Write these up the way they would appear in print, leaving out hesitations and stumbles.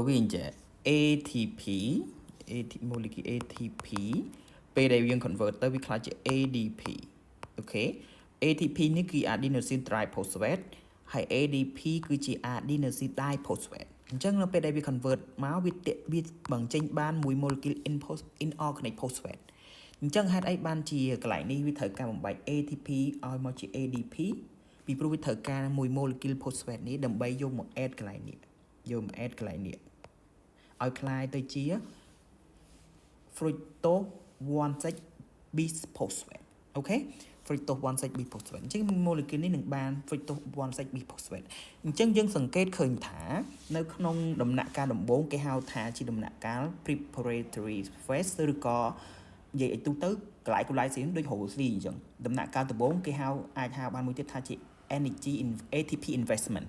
វាអញ្ចឹង ATP molecule ATP ពេលដែលយើង convert ទៅវាខ្លាចជា ADP អូខេ ATP នេះគឺ adenosine triphosphate ហើយ ADP គឺជា adenosine diphosphate អញ្ចឹងនៅពេលដែលវា convert មកវាបង្ចេញបានមួយ molecule inorganic phosphate អញ្ចឹងហេតុអីបានជាកន្លែងនេះវាត្រូវការបំបែក ATP ឲ្យមកជា ADP ពីព្រោះវាត្រូវការមួយ molecule phosphate នេះដើម្បីយកមក add កន្លែងនេះយកមក add កន្លែងនេះឲ្យคล้ายទៅជា fructose 1,6 bisphosphate អូខេ fructose 1,6 bisphosphate អញ្ចឹង molecule នេះនឹងបាន fructose 1,6 bisphosphate អញ្ចឹងយើងសង្កេតឃើញថានៅក្នុងដំណាក់កាលដំបូងគេហៅថាជាដំណាក់កាល preparatory phase ឬក៏និយាយឲ្យទូទៅកន្លែង glycine ដូច Rossi អញ្ចឹងដំណាក់កាលដំបូងគេហៅអាចហៅបានមួយទៀតថាជា energy ATP investment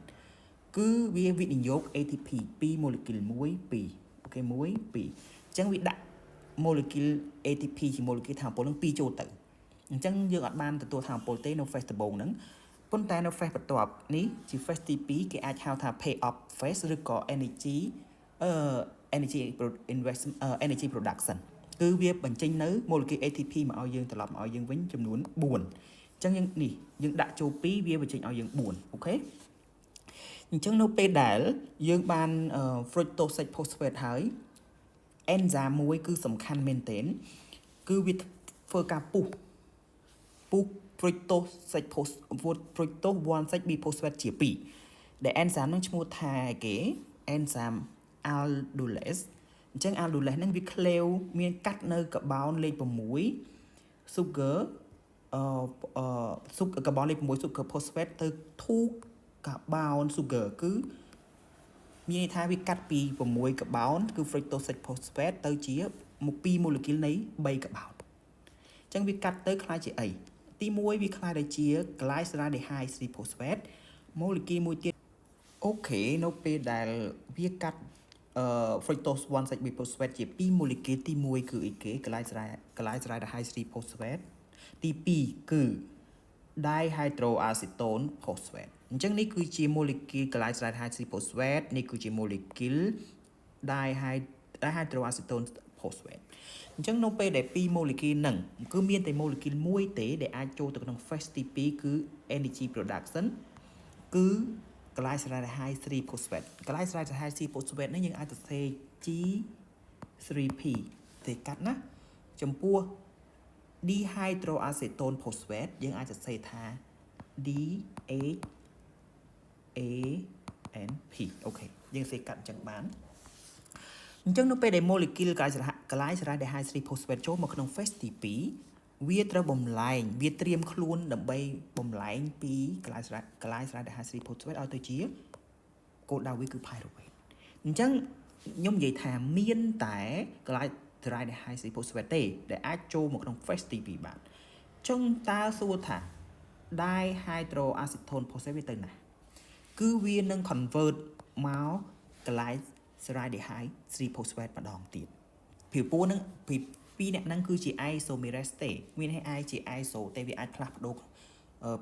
គឺវាវិនិយោគ ATP ពី molecule 1 2អូខេ1 2អញ្ចឹងវាដាក់ molecule ATP ជា molecule ថាមពលនឹង2ចូលទៅអញ្ចឹងយើងអត់បានទទួលថាមពលទេនៅ phase ដំបូងហ្នឹងប៉ុន្តែនៅ phase បន្ទាប់នេះជា phase ទី2គេអាចហៅថា pay off phase ឬក៏ energy investment energy production គឺវាបញ្ចេញនៅ molecule ATP មកឲ្យយើងត្រឡប់មកឲ្យយើងវិញចំនួន4អញ្ចឹងយើងដាក់ចូល2វាបញ្ចេញឲ្យយើង4អូខេអញ្ចឹងនៅពេលដែលយើងបាន fructose 6 phosphate ហើយ enzyme មួយគឺសំខាន់មែនទែនគឺវាធ្វើការពុះ fructose 1,6 bisphosphate ជា2ដែល enzyme ហ្នឹងឈ្មោះថាគេ enzyme aldolase អញ្ចឹង aldolase ហ្នឹងវាក្លេវមានកាត់នៅកាបូនលេខ6 sugar កាបូនលេខ6 sugar phosphate ទៅ 2 កាបូន sugar គឺមានន័យថាវាកាត់ពី6កាបូនគឺ fructose 6 phosphate ទៅជា2 molecule នៃ3កាបូនអញ្ចឹងវាកាត់ទៅខ្លាចជាអីទី1វាខ្លាចទៅជា glyceraldehyde 3 phosphate molecule មួយទៀតអូខេនៅពេលដែលវាកាត់fructose 1,6 bisphosphate ជា2 molecule ទី1គឺអីគេ glyceraldehyde 3 phosphate ទី2គឺ dihydroacetone phosphate អញ្ចឹងនេះគឺជា molecule glyceraldehyde 3 phosphate នេះគឺជា molecule dihydroacetone phosphate អញ្ចឹងនៅពេលដែល2 molecule ហ្នឹងគឺមានតែ molecule មួយទេដែលអាចចូលទៅក្នុង phase ទី2គឺ energy production គឺ glyceraldehyde 3 phosphate glyceraldehyde 3 phosphate នេះយើងអាចសរសេរ G3P ទេកាត់ណាចំពោះ dihydroacetone phosphate យើងអាចសរសេរថា DHANP អូខេយើងសរសេរកាត់អញ្ចឹងបានអញ្ចឹងនៅពេលដែល molecule glyceraldehyde 3 phosphate ចូលមកក្នុង phase ទី2វាត្រូវបំលែងវាត្រៀមខ្លួនដើម្បីបំលែងពី glyceraldehyde 3 phosphate ឲ្យទៅជាគោលដៅវាគឺ pyruvate អញ្ចឹងខ្ញុំនិយាយថាមានតែ glyceraldehyde 3 phosphate ទេដែលអាចចូលមកក្នុង phase ទី2បានអញ្ចឹងតើសួរថា dihydroacetone phosphate វាទៅណាគឺវានឹង convert មក glyceraldehyde 3 phosphate ម្ដងទៀតពីព្រោះនឹងពីអ្នកហ្នឹងគឺជា isomerase ទេមានឲ្យ I ជា iso តែវាអាចផ្លាស់ប្ដូរ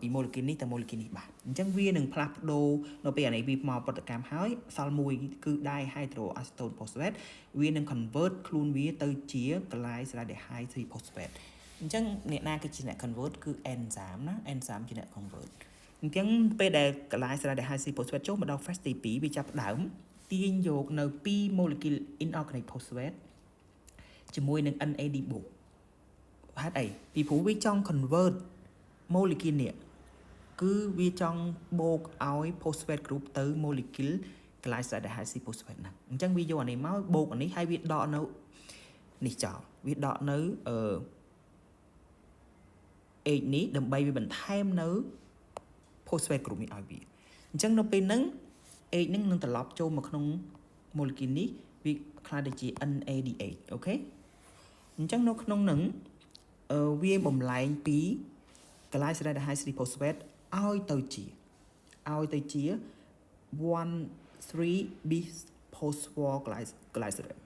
ពី molecule នេះទៅ molecule នេះបានអញ្ចឹងវានឹងផ្លាស់ប្ដូរនៅពេលអានេះវាមកប្រតិកម្មហើយសល់មួយគឺ dihydroacetone phosphate វានឹង convert ខ្លួនវាទៅជា glyceraldehyde 3 phosphate អញ្ចឹងអ្នកណាគឺជាអ្នក convert គឺ enzyme ណា enzyme ជាអ្នក convert អញ្ចឹងពេលដែល glyceraldehyde 3 phosphate ចូលមកដល់ phase ទី2វាចាប់ផ្ដើមទាញយកនៅ2 molecule inorganic phosphate ជាមួយនឹង NAD បូកហេតុអីពីព្រោះវាចង់ convert molecule នេះគឺវាចង់បូកឲ្យ phosphate group ទៅ molecule glyceraldehyde 3 phosphate ហ្នឹងអញ្ចឹងវាយកអានេះមកបូកអានេះហើយវាដកនៅនេះចោលវាដកនៅH នេះដើម្បីវាបន្ថែមនៅ phosphate group នេះឲ្យវាអញ្ចឹងនៅពេលហ្នឹង H ហ្នឹងនឹងត្រឡប់ចូលមកក្នុង molecule នេះវាខ្លាចទៅជា NADH អូខេអញ្ចឹងនៅក្នុងហ្នឹងវាបំលែងពី glyceraldehyde 3 phosphate ឲ្យទៅជា1,3 bisphosphoglycerate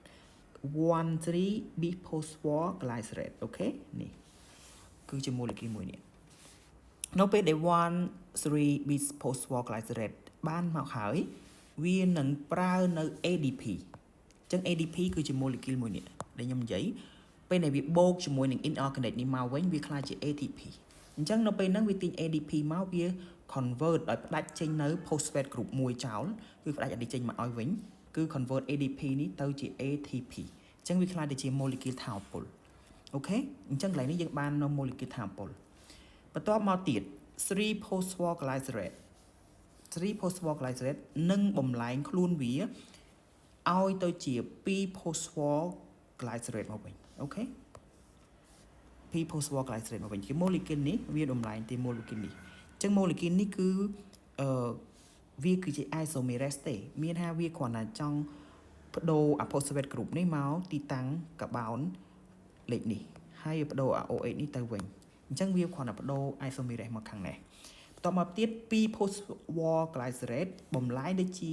1,3 bisphosphoglycerate អូខេនេះគឺជា molecule មួយនេះនៅពេលដែល 1,3 bisphosphoglycerate បានមកហើយ វានឹងប្រើនៅ ADP អញ្ចឹង ADP គឺជា molecule មួយនេះដែលខ្ញុំនិយាយពេលដែលវាបូកជាមួយនឹង inorganic នេះមកវិញវាខ្លាចជា ATP អញ្ចឹងនៅពេលហ្នឹងវាទាញ ADP មកវា convert ឲ្យផ្ដាច់ចេញនៅ phosphate group មួយចោលគឺផ្ដាច់អានេះចេញមកឲ្យវិញគឺ convert ADP នេះទៅជា ATP អញ្ចឹងវាខ្លាចទៅជា molecule ថាមពលអូខេអញ្ចឹងកន្លែងនេះយើងបាននៅ molecule ថាមពលបន្ទាប់មកទៀត 3 phosphoglycerate 3 phosphoglycerate នឹងបំលែងខ្លួនវាឲ្យទៅជា2 phosphoglycerate មកវិញអូខេ2 phosphoglycerate មកវិញជា molecule នេះវាបំលែងទី molecule នេះអញ្ចឹង molecule នេះគឺវាគឺជា isomerase ទេមានថាវាគ្រាន់តែចង់បដូរអា phosphate group នេះមកទីតាំងកាបោនលេខនេះហើយបដូរអា OH នេះទៅវិញអញ្ចឹងវាគ្រាន់តែបដូរ isomerase មកខាងនេះបន្តមកទៀត2 phosphoglycerate បំលែងដូចជា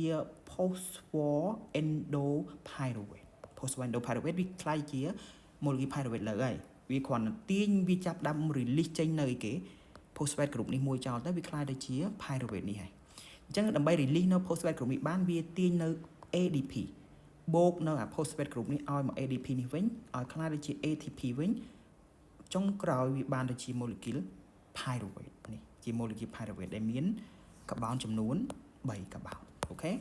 phosphoendopyruvate phosphoendopyruvate វាខ្លាយជា molecule pyruvate លើហើយវាគ្រាន់តែទាញវាចាប់ដើម release ចេញនៅឯគេ phosphate group នេះមួយចោលទៅវាខ្លាយទៅជា pyruvate នេះហើយអញ្ចឹងដើម្បី release នៅ phosphate group នេះបានវាទាញនៅ ADP បូកនៅអា phosphate group នេះឲ្យមក ADP នេះវិញឲ្យខ្លាយទៅជា ATP វិញចុងក្រោយវាបានទៅជា molecule pyruvate នេះជា molecule pyruvate ដែលមានកាបោនចំនួន3កាបោនអូខេ